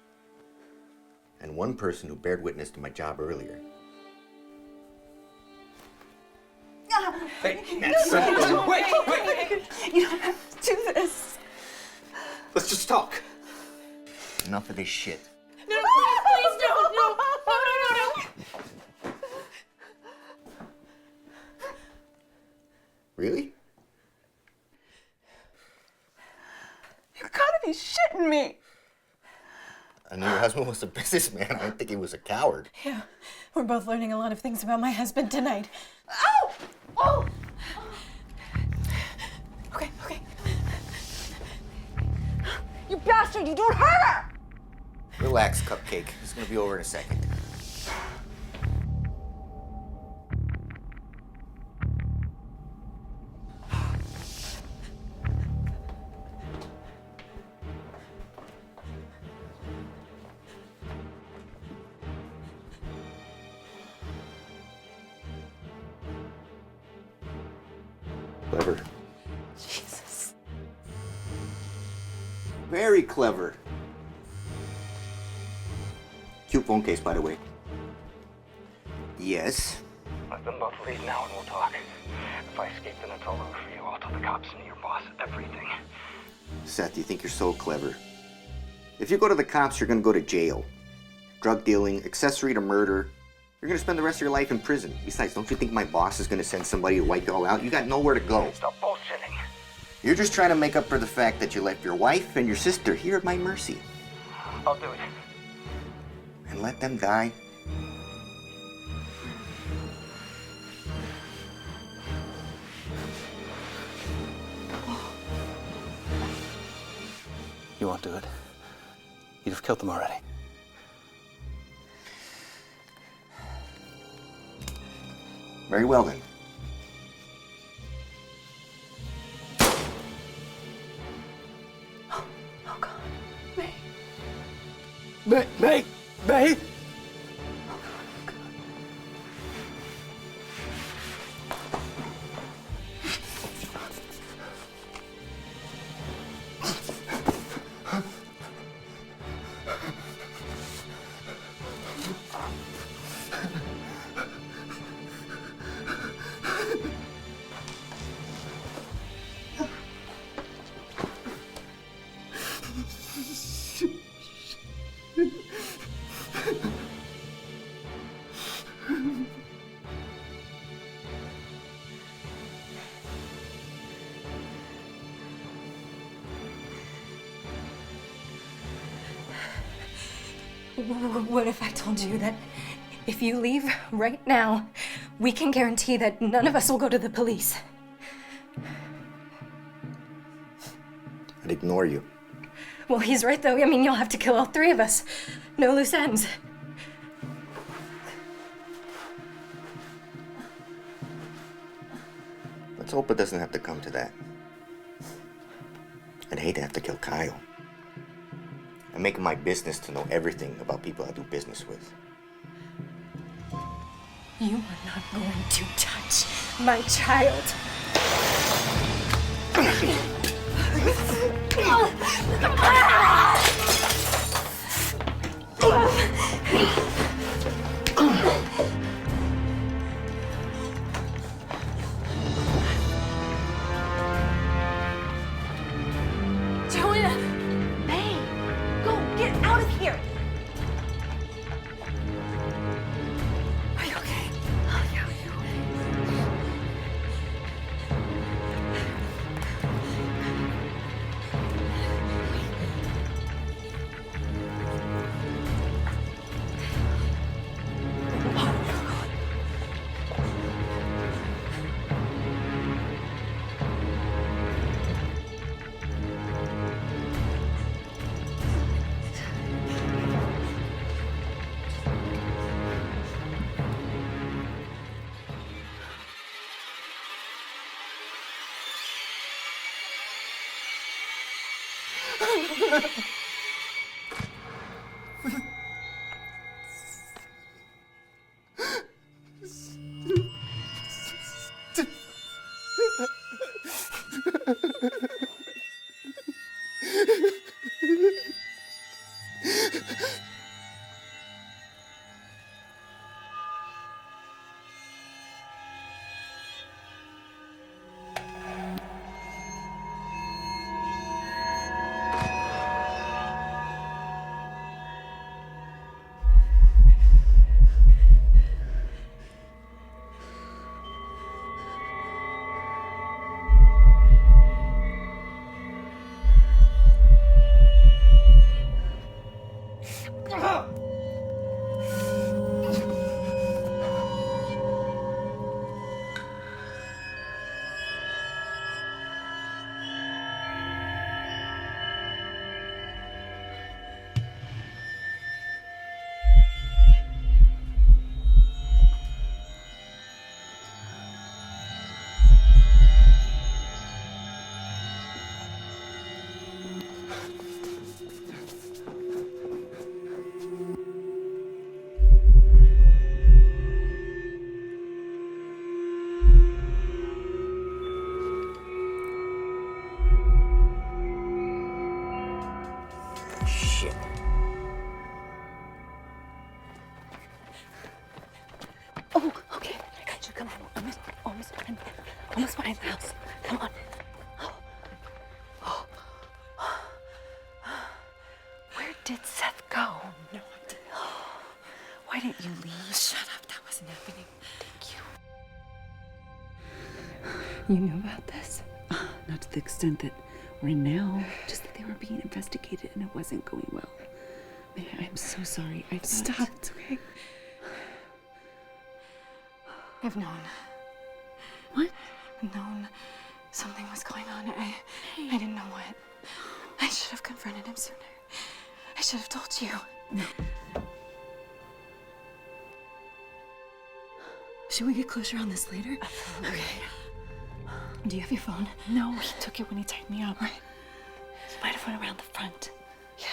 And one person who bared witness to my job earlier. Hey, Nancy, wait! You don't have to do this. Let's just talk. Enough of this shit. No, please don't! No! Really? You gotta be shitting me. I knew your husband was a businessman. I didn't think he was a coward. Yeah, we're both learning a lot of things about my husband tonight. Ow! Oh! Okay. You bastard, you don't hurt her! Relax, Cupcake. It's gonna be over in a second. Clever. Jesus. Very clever. Cute phone case, by the way. Yes. Let them both leave now and we'll talk. If I escape, then it's all over for you. I'll tell the cops and your boss everything. Seth, you think you're so clever. If you go to the cops, you're gonna go to jail. Drug dealing, accessory to murder. You're gonna spend the rest of your life in prison. Besides, don't you think my boss is gonna send somebody to wipe you all out? You got nowhere to go. Stop bullshitting. You're just trying to make up for the fact that you left your wife and your sister here at my mercy. I'll do it. And let them die? You won't do it. You'd have killed them already. Very well then. Oh God. May. May! What if I told you that if you leave right now, we can guarantee that none of us will go to the police? I'd ignore you. Well, he's right, though. I mean, you'll have to kill all three of us. No loose ends. Let's hope it doesn't have to come to that. I'd hate to have to kill Kyle. I make it my business to know everything about people I do business with. You are not going to touch my child. Joanne! May! Go! Get out of here! Are you okay? Oh, yeah, are you okay? Shit. Oh, okay. I got you. Come on. Almost behind the house. Come on. Where did Seth go? No idea. Why didn't you leave? Shut up. That wasn't happening. Thank you. You knew about this? Not to the extent that we're in now. Just that they were being investigated and it wasn't going well. I'm so sorry. I thought... Stop. It's okay. I've known. What? I've known something was going on. I didn't know what. I should have confronted him sooner. I should have told you. No. Should we get closer on this later? Okay. Do you have your phone? No, he took it when he tied me up. Right. He might have went around the front. Yeah.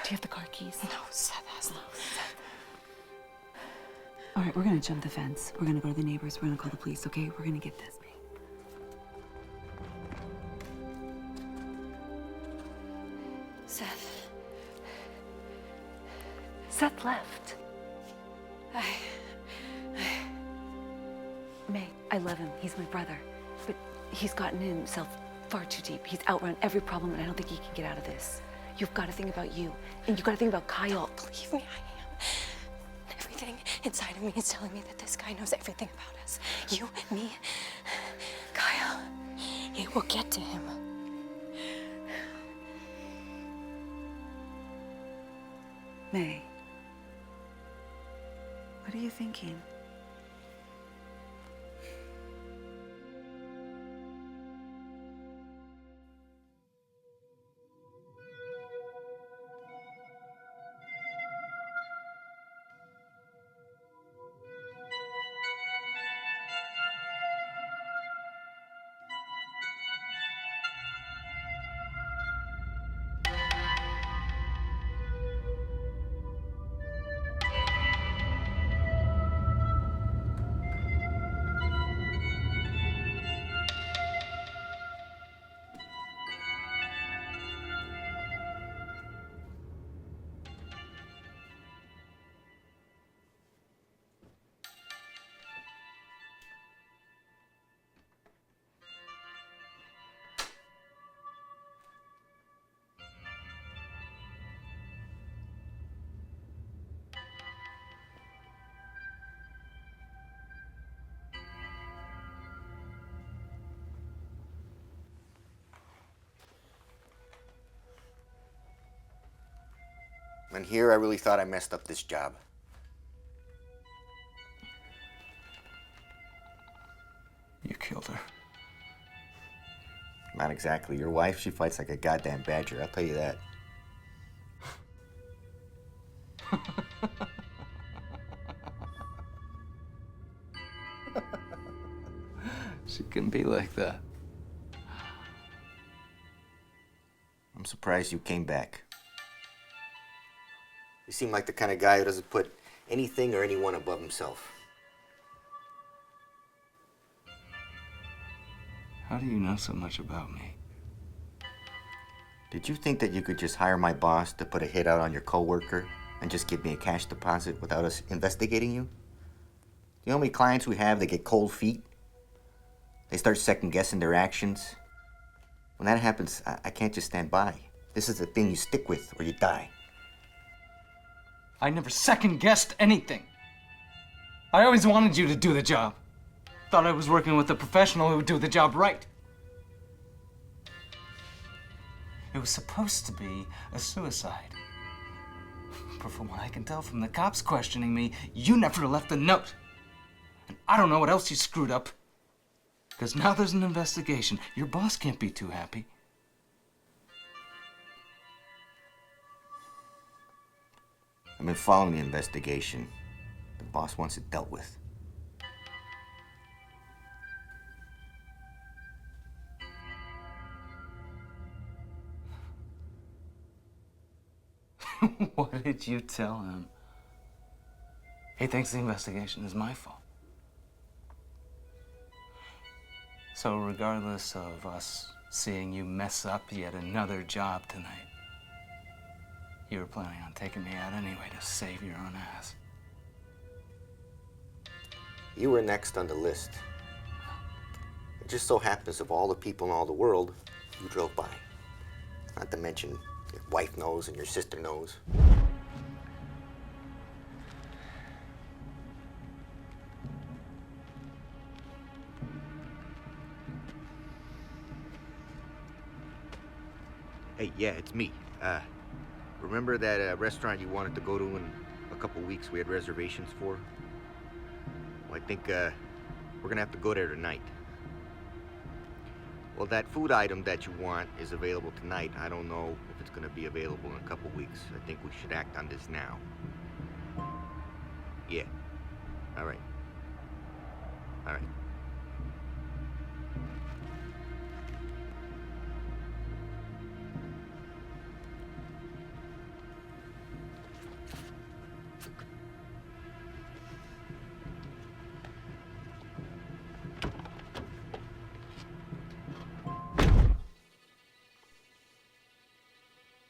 Do you have the car keys? No, Seth has those. All right, we're gonna jump the fence. We're gonna go to the neighbors. We're gonna call the police, okay? We're gonna get this. Seth. Seth left. May, I love him. He's my brother. But he's gotten himself far too deep. He's outrun every problem, and I don't think he can get out of this. You've got to think about you, and you've got to think about Kyle. Believe me, I am. Everything inside of me is telling me that this guy knows everything about us. You, me, Kyle. It will get to him. May, What are you thinking? And here I really thought I messed up this job. You killed her. Not exactly. Your wife, she fights like a goddamn badger, I'll tell you that. She can be like that. I'm surprised you came back. You seem like the kind of guy who doesn't put anything or anyone above himself. How do you know so much about me? Did you think that you could just hire my boss to put a hit out on your coworker and just give me a cash deposit without us investigating you? You know how many clients we have that get cold feet? They start second-guessing their actions. When that happens, I can't just stand by. This is the thing you stick with or you die. I never second-guessed anything. I always wanted you to do the job. Thought I was working with a professional who would do the job right. It was supposed to be a suicide. But from what I can tell from the cops questioning me, you never left a note. And I don't know what else you screwed up. Because now there's an investigation. Your boss can't be too happy. I've been following the investigation. The boss wants it dealt with. What did you tell him? He thinks the investigation is my fault. So regardless of us seeing you mess up yet another job tonight, you were planning on taking me out anyway to save your own ass. You were next on the list. It just so happens of all the people in all the world, you drove by. Not to mention your wife knows and your sister knows. Hey, yeah, it's me. Remember that restaurant you wanted to go to in a couple weeks we had reservations for? Well, I think we're gonna have to go there tonight. Well, that food item that you want is available tonight. I don't know if it's gonna be available in a couple weeks. I think we should act on this now. Yeah. All right. All right.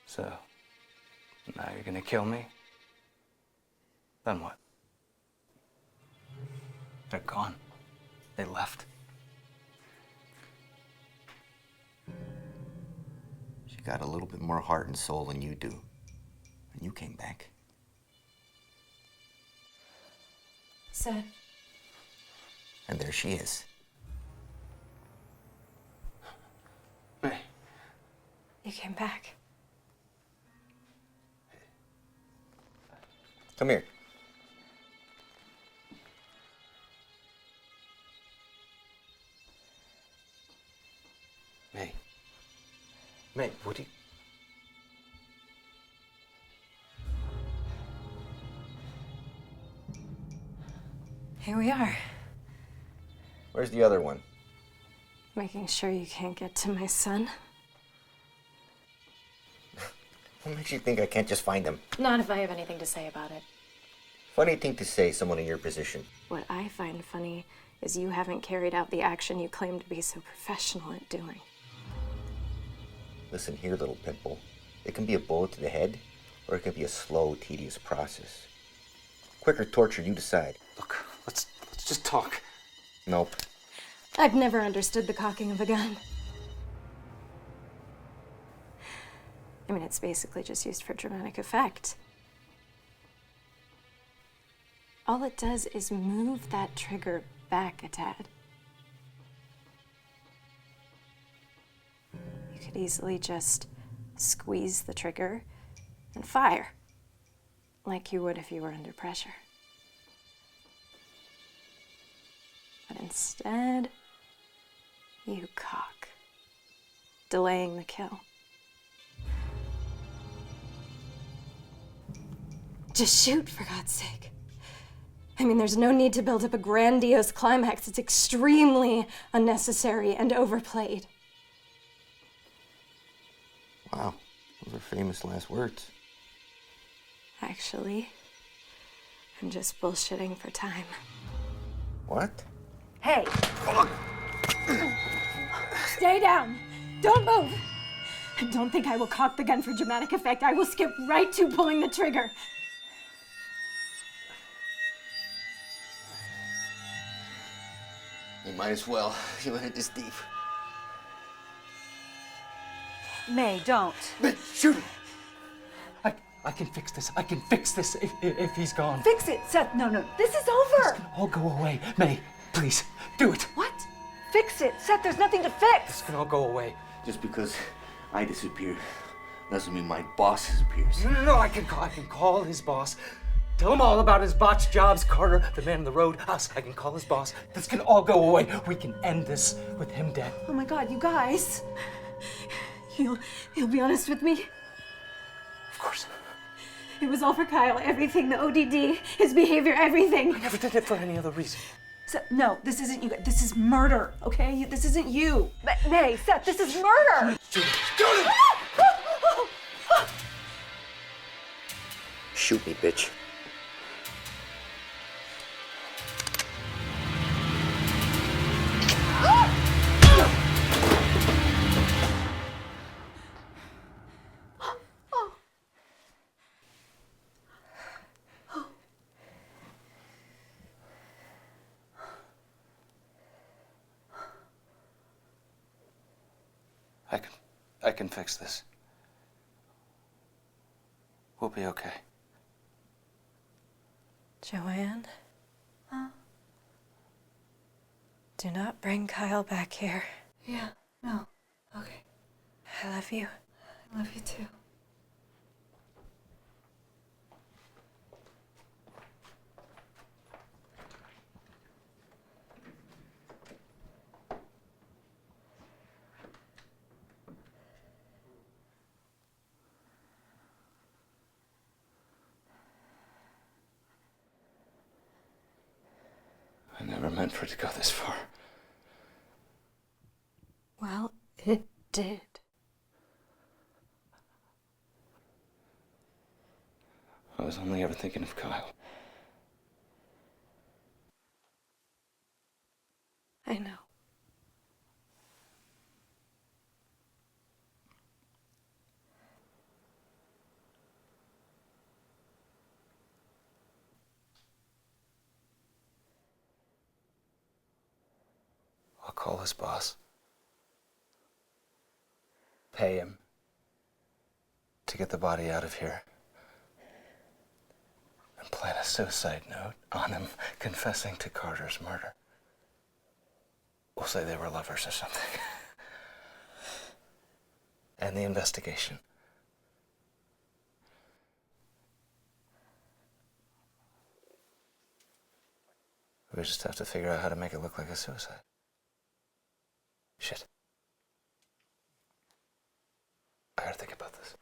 So, now you're gonna kill me? Then what? They're gone. They left. She got a little bit more heart and soul than you do. And you came back. Sid. And there she is. Hey. You came back. Come here. May, what do you... Here we are, Where's the other one? making sure you can't get to my son. What makes you think I can't just find him? Not if I have anything to say about it. Funny thing to say, someone in your position. What I find funny is you haven't carried out the action you claim to be so professional at doing. Listen here, little pimple. It can be a bullet to the head, or it can be a slow, tedious process. Quicker torture, you decide. Look, let's just talk. Nope. I've never understood the cocking of a gun. I mean, it's basically just used for dramatic effect. All it does is move that trigger back a tad. You could easily just squeeze the trigger and fire, like you would if you were under pressure. But instead, you cock, delaying the kill. Just shoot, for God's sake. I mean, there's no need to build up a grandiose climax. It's extremely unnecessary and overplayed. Wow, those are famous last words. Actually, I'm just bullshitting for time. What? Hey, Stay down! Don't move! And don't think I will cock the gun for dramatic effect. I will skip right to pulling the trigger. You might as well. You went this deep. May, don't. Shoot him! I can fix this. I can fix this if he's gone. Fix it, Seth. No, this is over. All go away. May, please, do it. What? Fix it, Seth. There's nothing to fix. This can all go away. Just because I disappear doesn't mean my boss disappears. No, I can call his boss. Tell him all about his botched jobs, Carter, the man on the road, us. I can call his boss. This can all go away. We can end this with him dead. Oh my God, you guys. You'll be honest with me? Of course. It was all for Kyle. Everything, the ODD, his behavior, everything. I never did it for any other reason. Seth, no, this isn't you. This is murder, okay? This isn't you. May, Seth, this is murder. Shoot me, bitch. I can fix this. We'll be okay. Joanne? Do not bring Kyle back here. Yeah, no. Okay. I love you. I love you too. I never meant for it to go this far. Well, it did. I was only ever thinking of Kyle. I know. I'll call his boss. Pay him to get the body out of here. And plant a suicide note on him confessing to Carter's murder. We'll say they were lovers or something. And the investigation. We just have to figure out how to make it look like a suicide. Shit. I gotta think about this.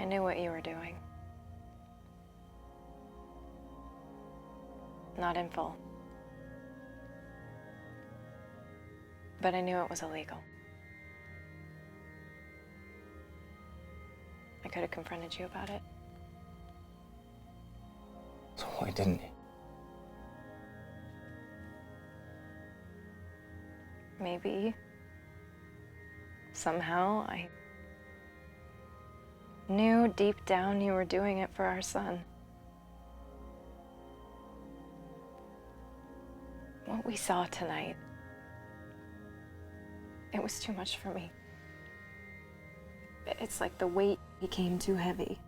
I knew what you were doing. Not in full. But I knew it was illegal. I could have confronted you about it. So why didn't you? Maybe somehow I knew deep down you were doing it for our son. What we saw tonight, it was too much for me. It's like the weight became too heavy.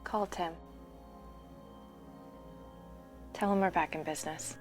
Call Tim. Tell him we're back in business.